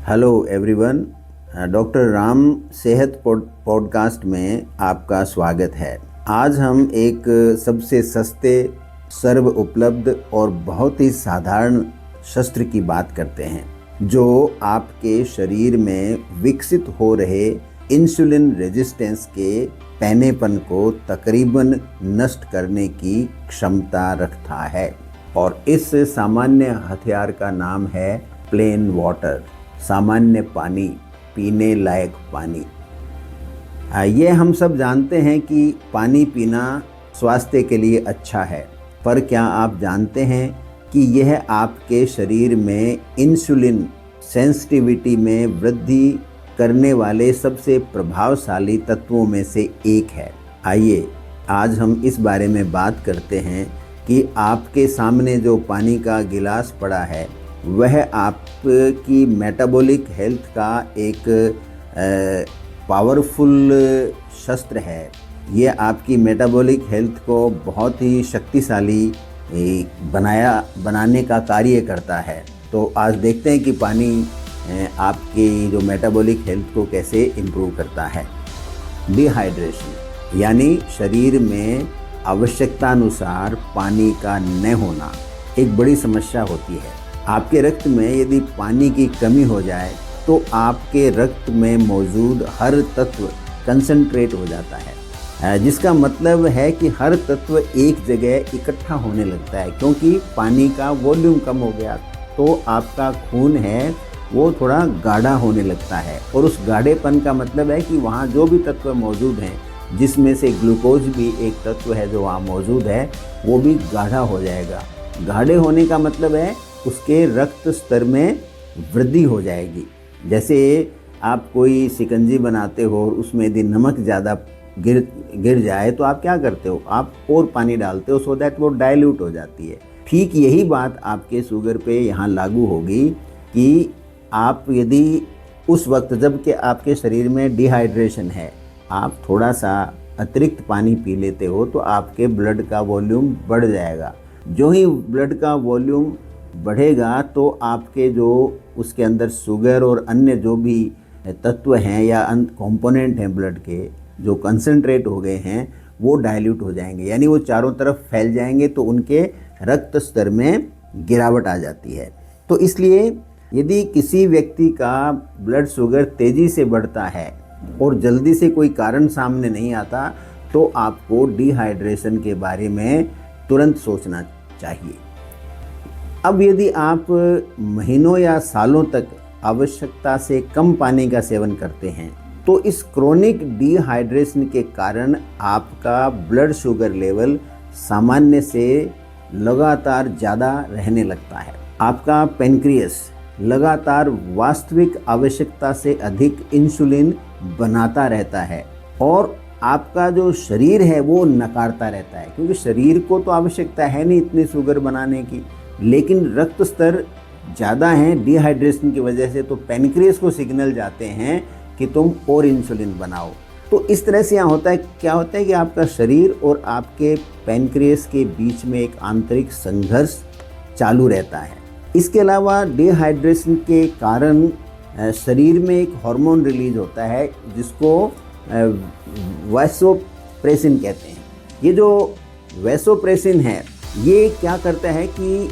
Hello everyone. Doctor Ram सेहत podcast में आपका स्वागत है। आज हम एक सबसे सस्ते, सर्व उपलब्ध और बहुत ही साधारण शस्त्र की बात करते हैं जो आपके शरीर में विकसित हो रहे इंसुलिन रेजिस्टेंस के पैनेपन को तकरीबन नष्ट करने की क्षमता रखता है। और इस सामान्य हथियार का नाम है प्लेन वाटर, सामान्य पानी, पीने लायक पानी। ये हम सब जानते हैं कि पानी पीना स्वास्थ्य के लिए अच्छा है, पर क्या आप जानते हैं कि यह आपके शरीर में इंसुलिन सेंसिटिविटी में वृद्धि करने वाले सबसे प्रभावशाली तत्वों में से एक है। आइए आज हम इस बारे में बात करते हैं कि आपके सामने जो पानी का गिलास पड़ा है वह आपकी मेटाबॉलिक हेल्थ का एक पावरफुल शस्त्र है। ये आपकी मेटाबॉलिक हेल्थ को बहुत ही शक्तिशाली बनाने का कार्य करता है। तो आज देखते हैं कि पानी आपकी जो मेटाबॉलिक हेल्थ को कैसे इम्प्रूव करता है। डिहाइड्रेशन यानी शरीर में आवश्यकतानुसार पानी का न होना एक बड़ी समस्या होती है। आपके रक्त में यदि पानी की कमी हो जाए तो आपके रक्त में मौजूद हर तत्व कंसंट्रेट हो जाता है, जिसका मतलब है कि हर तत्व एक जगह इकट्ठा होने लगता है। क्योंकि पानी का वॉल्यूम कम हो गया तो आपका खून है वो थोड़ा गाढ़ा होने लगता है, और उस गाढ़ेपन का मतलब है कि वहाँ जो भी तत्व मौजूद हैं, जिसमें से ग्लूकोज भी एक तत्व है जो वहाँ मौजूद है, वो भी गाढ़ा हो जाएगा। गाढ़े होने का मतलब है उसके रक्त स्तर में वृद्धि हो जाएगी। जैसे आप कोई शिकंजी बनाते हो और उसमें यदि नमक ज़्यादा गिर जाए तो आप क्या करते हो, आप और पानी डालते हो सो दैट वो डाइल्यूट हो जाती है। ठीक यही बात आपके शुगर पे यहाँ लागू होगी कि आप यदि उस वक्त जब कि आपके शरीर में डिहाइड्रेशन है, आप थोड़ा सा अतिरिक्त पानी पी लेते हो तो आपके ब्लड का वॉल्यूम बढ़ जाएगा। जो ही ब्लड का वॉल्यूम बढ़ेगा तो आपके जो उसके अंदर शुगर और अन्य जो भी तत्व हैं या कंपोनेंट हैं ब्लड के जो कंसंट्रेट हो गए हैं वो डाइल्यूट हो जाएंगे, यानी वो चारों तरफ फैल जाएंगे, तो उनके रक्त स्तर में गिरावट आ जाती है। तो इसलिए यदि किसी व्यक्ति का ब्लड शुगर तेज़ी से बढ़ता है और जल्दी से कोई कारण सामने नहीं आता तो आपको डिहाइड्रेशन के बारे में तुरंत सोचना चाहिए। अब यदि आप महीनों या सालों तक आवश्यकता से कम पानी का सेवन करते हैं तो इस क्रोनिक डिहाइड्रेशन के कारण आपका ब्लड शुगर लेवल सामान्य से लगातार ज़्यादा रहने लगता है। आपका पेनक्रियास लगातार वास्तविक आवश्यकता से अधिक इंसुलिन बनाता रहता है और आपका जो शरीर है वो नकारता रहता है, क्योंकि शरीर को तो आवश्यकता है नहीं इतनी शुगर बनाने की, लेकिन रक्त स्तर ज़्यादा हैं डिहाइड्रेशन की वजह से, तो पेनक्रियास को सिग्नल जाते हैं कि तुम और इंसुलिन बनाओ। तो इस तरह से यहाँ होता है, क्या होता है कि आपका शरीर और आपके पेनक्रियास के बीच में एक आंतरिक संघर्ष चालू रहता है। इसके अलावा डिहाइड्रेशन के कारण शरीर में एक हार्मोन रिलीज होता है जिसको वैसोप्रेसिन कहते हैं। ये जो वैसोप्रेसिन है ये क्या करता है कि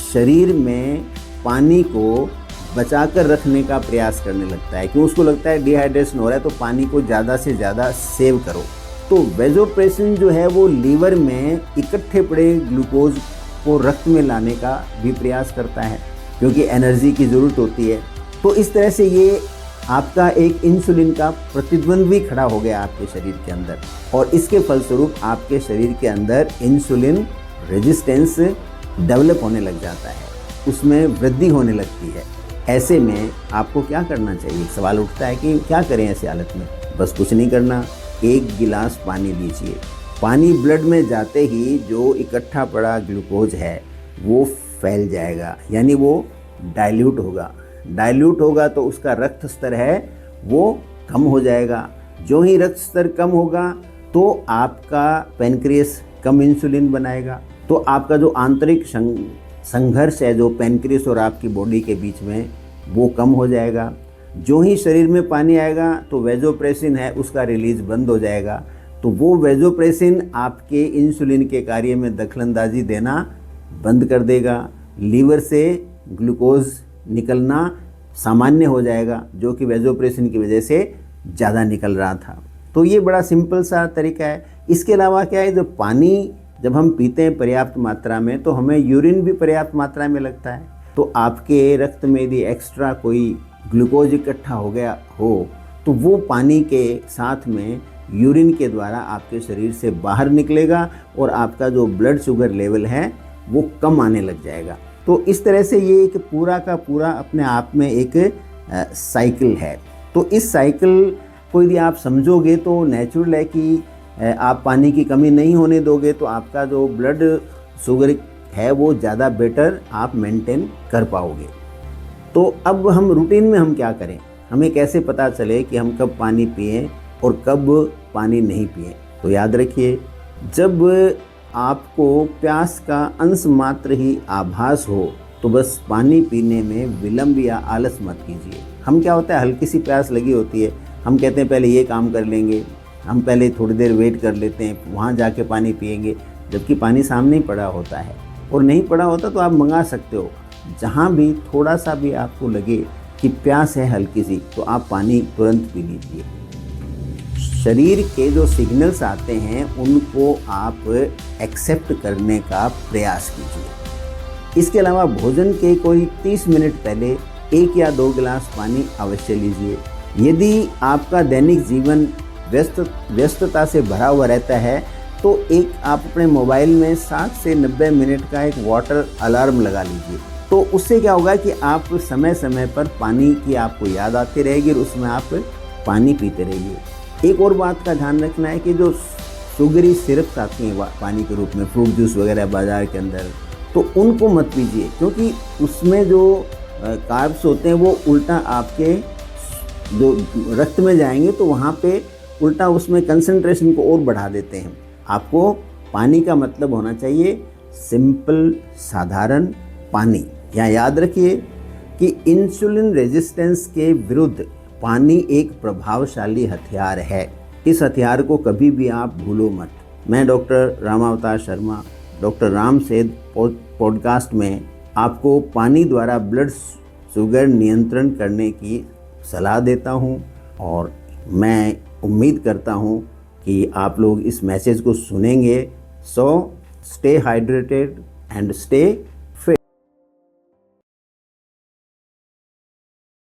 शरीर में पानी को बचाकर रखने का प्रयास करने लगता है, क्योंकि उसको लगता है डिहाइड्रेशन हो रहा है तो पानी को ज़्यादा से ज़्यादा सेव करो। तो वैसोप्रेसिन जो है वो लीवर में इकट्ठे पड़े ग्लूकोज को रक्त में लाने का भी प्रयास करता है, क्योंकि एनर्जी की ज़रूरत होती है। तो इस तरह से ये आपका एक इंसुलिन का प्रतिद्वंद भी खड़ा हो गया आपके शरीर के अंदर, और इसके फलस्वरूप आपके शरीर के अंदर इंसुलिन रेजिस्टेंस डेवलप होने लग जाता है, उसमें वृद्धि होने लगती है। ऐसे में आपको क्या करना चाहिए? सवाल उठता है कि क्या करें ऐसी हालत में? बस कुछ नहीं करना, एक गिलास पानी लीजिए। पानी ब्लड में जाते ही जो इकट्ठा पड़ा ग्लूकोज है वो फैल जाएगा, यानी वो डाइल्यूट होगा। डाइल्यूट होगा तो उसका रक्त स्तर है वो कम हो जाएगा। जो ही रक्त स्तर कम होगा तो आपका पेनक्रियास कम इंसुलिन बनाएगा, तो आपका जो आंतरिक संघर्ष है जो पेनक्रियास और आपकी बॉडी के बीच में वो कम हो जाएगा। जो ही शरीर में पानी आएगा तो वेजोप्रेसिन है उसका रिलीज बंद हो जाएगा, तो वो वेजोप्रेसिन आपके इंसुलिन के कार्य में दखलंदाजी देना बंद कर देगा। लीवर से ग्लूकोज निकलना सामान्य हो जाएगा, जो कि वेजोप्रेसिन की वजह से ज़्यादा निकल रहा था। तो ये बड़ा सिंपल सा तरीका है। इसके अलावा क्या है, जो पानी जब हम पीते हैं पर्याप्त मात्रा में तो हमें यूरिन भी पर्याप्त मात्रा में लगता है। तो आपके रक्त में यदि एक्स्ट्रा कोई ग्लूकोज इकट्ठा हो गया हो तो वो पानी के साथ में यूरिन के द्वारा आपके शरीर से बाहर निकलेगा और आपका जो ब्लड शुगर लेवल है वो कम आने लग जाएगा। तो इस तरह से ये एक पूरा का पूरा अपने आप में एक साइकिल है। तो इस साइकिल को यदि आप समझोगे तो नेचुरल है कि आप पानी की कमी नहीं होने दोगे तो आपका जो ब्लड शुगर है वो ज़्यादा बेटर आप मेंटेन कर पाओगे। तो अब हम रूटीन में हम क्या करें, हमें कैसे पता चले कि हम कब पानी पिएं और कब पानी नहीं पिएं। तो याद रखिए, जब आपको प्यास का अंश मात्र ही आभास हो तो बस पानी पीने में विलंब या आलस मत कीजिए। हम क्या होता है, हल्की सी प्यास लगी होती है, हम कहते हैं पहले ये काम कर लेंगे, हम पहले थोड़ी देर वेट कर लेते हैं, वहाँ जाके पानी पिएंगे, जबकि पानी सामने ही पड़ा होता है। और नहीं पड़ा होता तो आप मंगा सकते हो। जहाँ भी थोड़ा सा भी आपको लगे कि प्यास है हल्की सी तो आप पानी तुरंत पी लीजिए। शरीर के जो सिग्नल्स आते हैं उनको आप एक्सेप्ट करने का प्रयास कीजिए। इसके अलावा भोजन के कोई 30 मिनट पहले 1 या 2 गिलास पानी अवश्य लीजिए। यदि आपका दैनिक जीवन व्यस्तता से भरा हुआ रहता है तो एक आप अपने मोबाइल में 60 से 90 मिनट का एक वाटर अलार्म लगा लीजिए। तो उससे क्या होगा कि आप समय समय पर पानी की आपको याद आती रहेगी और उसमें आप पानी पीते रहिए। एक और बात का ध्यान रखना है कि जो शुगरी सिरप्स आती हैं पानी के रूप में, फ्रूट जूस वगैरह बाज़ार के अंदर, तो उनको मत पीजिए, क्योंकि उसमें जो कार्ब्स होते हैं वो उल्टा आपके जो रक्त में जाएंगे तो वहाँ पे उल्टा उसमें कंसंट्रेशन को और बढ़ा देते हैं। आपको पानी का मतलब होना चाहिए सिंपल, साधारण पानी। यहाँ याद रखिए कि इंसुलिन रेजिस्टेंस के विरुद्ध पानी एक प्रभावशाली हथियार है। इस हथियार को कभी भी आप भूलो मत। मैं डॉक्टर रामावतार शर्मा, डॉक्टर राम सेठ पॉडकास्ट में आपको पानी द्वारा ब्लड शुगर नियंत्रण करने की सलाह देता हूँ और मैं उम्मीद करता हूँ कि आप लोग इस मैसेज को सुनेंगे। So stay hydrated and stay